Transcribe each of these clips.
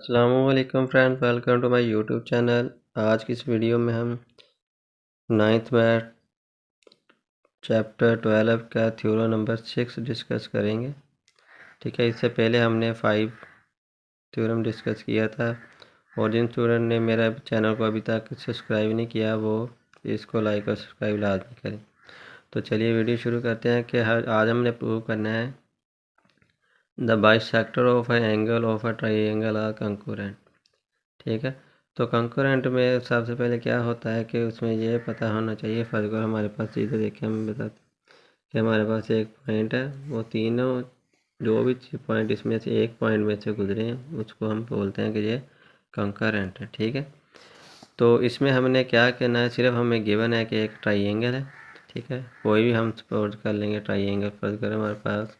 अस्सलामुअलैकुम friend, welcome to my YouTube channel. आज की इस वीडियो में हम 9th मैथ चैप्टर 12 का थ्योरम नंबर 6 डिस्कस करेंगे। ठीक है, इससे पहले हमने 5 थ्योरम डिस्कस किया था और जिन स्टूडेंट ने मेरा चैनल को अभी तक सब्सक्राइब नहीं किया वो इसको लाइक और सब्सक्राइब लाजमी करें। तो चलिए वीडियो शुरू करते हैं कि आज हमने प्रूव करना है the bisector of a angle of a triangle are concurrent. ठीक है, तो कंकरेंट में सबसे पहले क्या होता है कि उसमें ये पता होना चाहिए। फर्स्ट अगर हमारे पास चीज़ें देखें, हम बताते कि हमारे पास एक पॉइंट है, वो तीनों जो भी पॉइंट इसमें से एक पॉइंट में से गुजरे हैं उसको हम बोलते हैं कि ये कंकरेंट है। ठीक है, तो इसमें हमने क्या करना है, सिर्फ हमें गिवन है कि एक ट्राइंगल है। ठीक है, कोई भी हम सपोज कर लेंगे ट्राइंगल। फर्स्ट अगर हमारे पास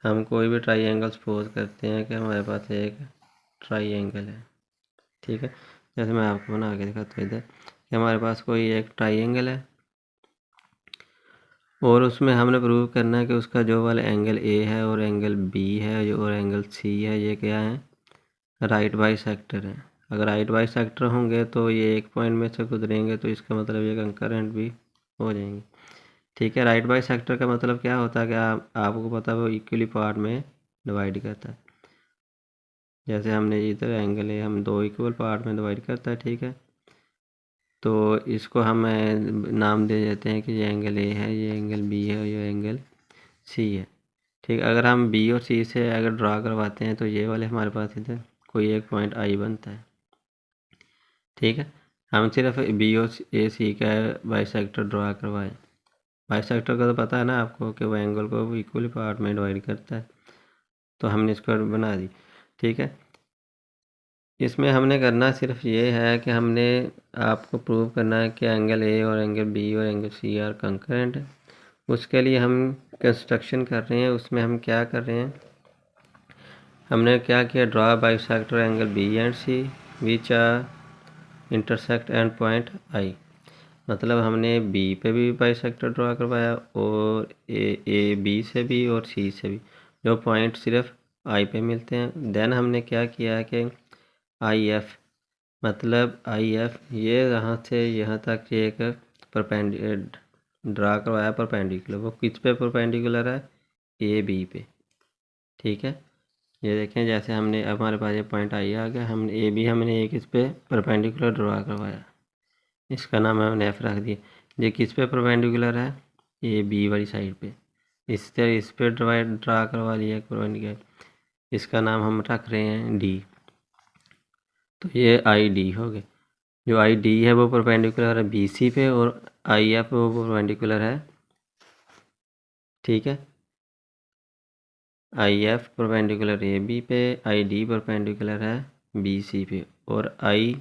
हम कोई भी ट्राइंगल सपोज करते हैं कि हमारे पास एक ट्राइंगल है। ठीक है, जैसे मैं आपको बना के दिखाता हूँ इधर कि हमारे पास कोई एक ट्राइंगल है और उसमें हमने प्रूव करना है कि उसका जो वाला एंगल ए है और एंगल बी है और एंगल सी है, ये क्या है, राइट बाइसेक्टर है। अगर राइट बाइसेक्टर होंगे तो ये एक पॉइंट में से गुजरेंगे तो इसका मतलब ये कंकरेंट भी हो जाएंगे। ठीक है, राइट बाइसेक्टर का मतलब क्या होता है कि आपको पता है वो इक्वली पार्ट में डिवाइड करता है। जैसे हमने इधर एंगल है, हम दो इक्वल पार्ट में डिवाइड करता है। ठीक है, तो इसको हम नाम दे देते हैं कि ये एंगल ए है, ये एंगल बी है और ये एंगल सी है। ठीक, अगर हम बी और सी से अगर ड्रा करवाते हैं तो ये वाले हमारे पास इधर कोई एक पॉइंट आई बनता है। ठीक है, हम सिर्फ बी और ए सी का बाइसेक्टर ड्रा करवाएं। बाइसेक्टर का तो पता है ना आपको कि वो एंगल को इक्वली पार्ट में डिवाइड करता है, तो हमने इसको बना दी। ठीक है, इसमें हमने करना सिर्फ ये है कि हमने आपको प्रूव करना है कि एंगल ए और एंगल बी और एंगल सी आर कंकरेंट है। उसके लिए हम कंस्ट्रक्शन कर रहे हैं। उसमें हम क्या कर रहे हैं, हमने क्या किया, draw bisector angle B and C which are intersect and point I. मतलब हमने बी पे भी बाइसेक्टर ड्रा करवाया और ए बी से भी और सी से भी, जो पॉइंट सिर्फ आई पे मिलते हैं। देन हमने क्या किया है कि आई एफ, मतलब आई एफ ये यहाँ से यहाँ तक ये एक ड्रा करवाया परपेंडिकुलर। वो किस पे परपेंडिकुलर है, ए बी पे। ठीक है, ये देखें जैसे हमने हमारे पास ये पॉइंट आई आ गया, हमने ए बी हमने एक इस पे परपेंडिकुलर ड्रा करवाया, इसका नाम हमने एफ रख दिया। ये किस पे परपेंडिकुलर है, ए बी वाली साइड पे। इस तरह इस पे ड्रा करवा लिया परपेंडिकुलर, इसका नाम हम रख रहे हैं डी। तो ये आई डी हो गए। जो आई डी है वो परपेंडिकुलर है बी सी पे और आई एफ वो परपेंडिकुलर है। ठीक है, I F perpendicular A B पे, आई डी परपेंडिकुलर है बी सी पे, और आई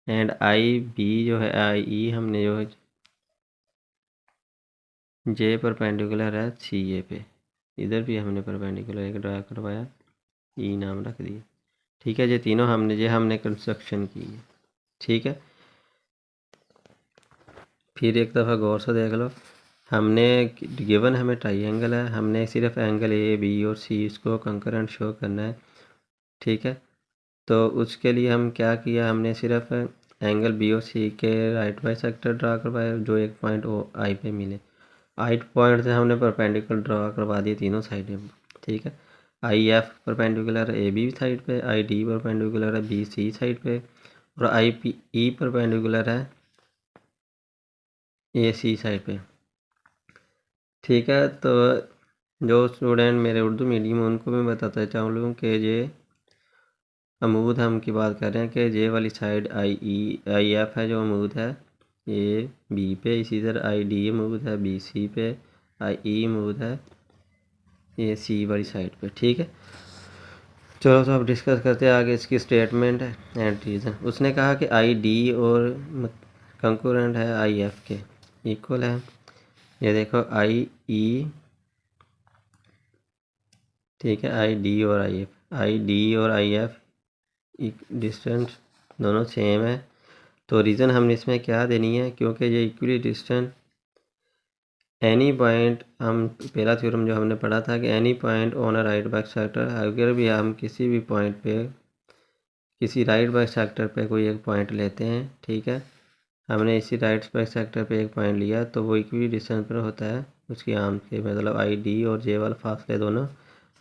एंड आई बी जो है आई ई हमने जो है जे परपेंडिकुलर है सी ए पे। इधर भी हमने परपेंडिकुलर एक ड्रा करवाया, ई नाम रख दिया। ठीक है, ये तीनों हमने कंस्ट्रक्शन की है। ठीक है, फिर एक दफ़ा गौर से देख लो, हमने गिवन हमें ट्राइंगल है, हमने सिर्फ एंगल ए बी और सी इसको कंकरेंट शो करना है। ठीक है, तो उसके लिए हम क्या किया, हमने सिर्फ एंगल बी और सी के राइट बाइसेक्टर ड्रा करवाए जो एक पॉइंट ओ आई पे मिले। आई पॉइंट से हमने परपेंडिकुलर ड्रा करवा दिए तीनों साइडें। ठीक है, आई एफ परपेंडिकुलर है ए बी साइड पे, आई डी परपेंडिकुलर है बी सी साइड पे, और आई पी ई परपेंडिकुलर है ए सी साइड पे। ठीक है, तो जो स्टूडेंट मेरे उर्दू मीडियम उनको मैं बताता चाहूँ कि ये अमूद हम की बात कर रहे हैं कि ये वाली साइड आई एफ है जो अमूद है ए बी पे, इसी तरह आई डी अमूद है बी सी पे, आई ई अमूद है ए सी वाली साइड पे। ठीक है, चलो तो अब डिस्कस करते हैं आगे इसकी स्टेटमेंट है एंड रीज़न। उसने कहा कि आई डी और कंकरेंट है आई एफ के, इक्वल है। ये देखो आई ई, ठीक है, आई डी और आई एफ डिस्टेंस दोनों सेम है। तो रीज़न हमने इसमें क्या देनी है, क्योंकि ये इक्वली डिस्टेंट एनी पॉइंट, हम पहला थ्योरम जो हमने पढ़ा था कि any point on a right bisector, अगर भी हम किसी भी पॉइंट पे किसी राइट बाइसेक्टर पे कोई एक पॉइंट लेते हैं, ठीक है। हमने इसी राइट बाइसेक्टर पे एक पॉइंट लिया तो वो इक्वली डिस्टेंस पर होता है, उसकी आर्म के मतलब आई डी और जे वाला फासले दोनों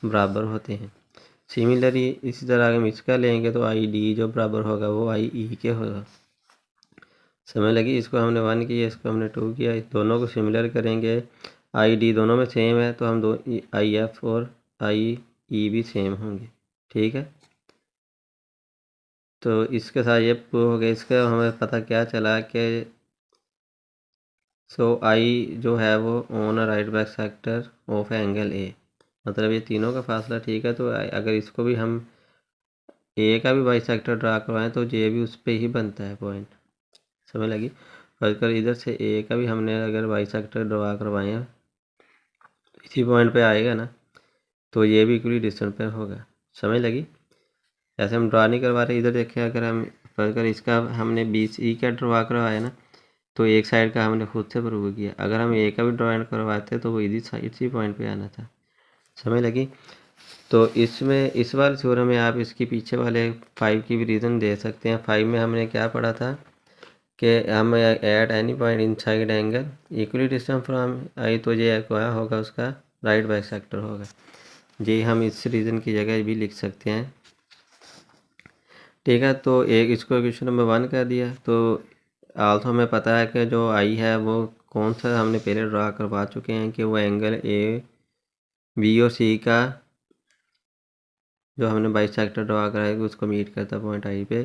बराबर होते हैं। सिमिलरली इसी तरह अगर हम इसका लेंगे तो आई डी जो बराबर होगा वो आई ई के होगा। समझ लगी? इसको हमने 1 किया, इसको हमने 2 किया, इस दोनों को सिमिलर करेंगे। आई डी दोनों में सेम है तो हम दो आई एफ और आई ई भी सेम होंगे, ठीक है। तो इसके साथ ये प्रूव हो गया। इसका हमें पता क्या चला कि आई जो है वो on right bisector of angle A, मतलब ये तीनों का फासला ठीक है। तो अगर इसको भी हम ए का भी बाइसेक्टर ड्रा करवाएं तो जे भी उस पर ही बनता है पॉइंट। समझ लगी? अगर इधर से ए का भी हमने अगर बाइसेक्टर ड्रा करवाएं इसी पॉइंट पे आएगा ना, तो ये भी इक्वली डिस्टेंस पे होगा। समझ लगी? ऐसे हम ड्रा नहीं करवा रहे। इधर देखें, अगर इसका हमने बी सी का ड्रा करवाया ना, तो एक साइड का हमने खुद से प्रूव किया। अगर हम ए का भी ड्राइंग करवाते तो वो इसी पॉइंट पे आना था। समझ लगी? तो इसमें इस वाले थ्योरम में आप इसकी पीछे वाले 5 की भी रीज़न दे सकते हैं। 5 में हमने क्या पढ़ा था कि हम at any point inside angle equally distance from I, तो ये क्या होगा, उसका राइट बाइसेक्टर होगा। जी हम इस रीज़न की जगह भी लिख सकते हैं, ठीक है। तो एक इसको क्वेश्चन नंबर 1 कर दिया। तो आल्सो हमें पता है कि जो आई है वो कौन सा हमने पहले ड्रा करवा चुके हैं कि वो एंगल ए बी और सी का जो हमने बाइसेक्टर ड्रा कराया उसको मीट करता पॉइंट आई पे।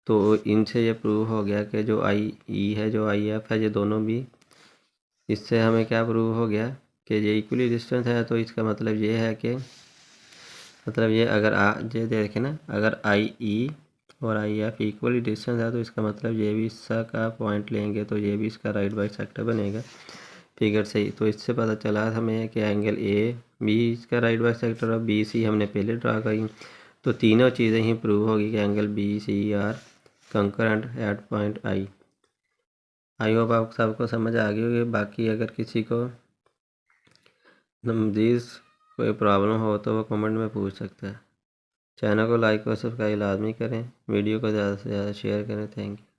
तो इनसे ये प्रूव हो गया कि जो आई ई है जो आई एफ है ये दोनों भी, इससे हमें क्या प्रूव हो गया कि ये इक्वली डिस्टेंस है। तो इसका मतलब ये है कि मतलब ये अगर ये देखें ना, अगर आई ई और आई एफ इक्वली डिस्टेंस है तो इसका मतलब ये भी इसका का पॉइंट लेंगे तो ये भी इसका राइट बाइसेक्टर बनेगा फिगर से ही। तो इससे पता चला हमें कि एंगल ए बी इसका राइट बाइसेक्टर और बी सी हमने पहले ड्रा करी। तो तीनों चीज़ें ही प्रूव होगी कि angle B C are concurrent at point I. I hope आप सबको समझ आ गई होगी। बाकी अगर किसी को नमदीज कोई प्रॉब्लम हो तो वो कमेंट में पूछ सकता है। चैनल को लाइक और सब्सक्राइब लाजमी करें, वीडियो को ज़्यादा से ज़्यादा शेयर करें। Thank you.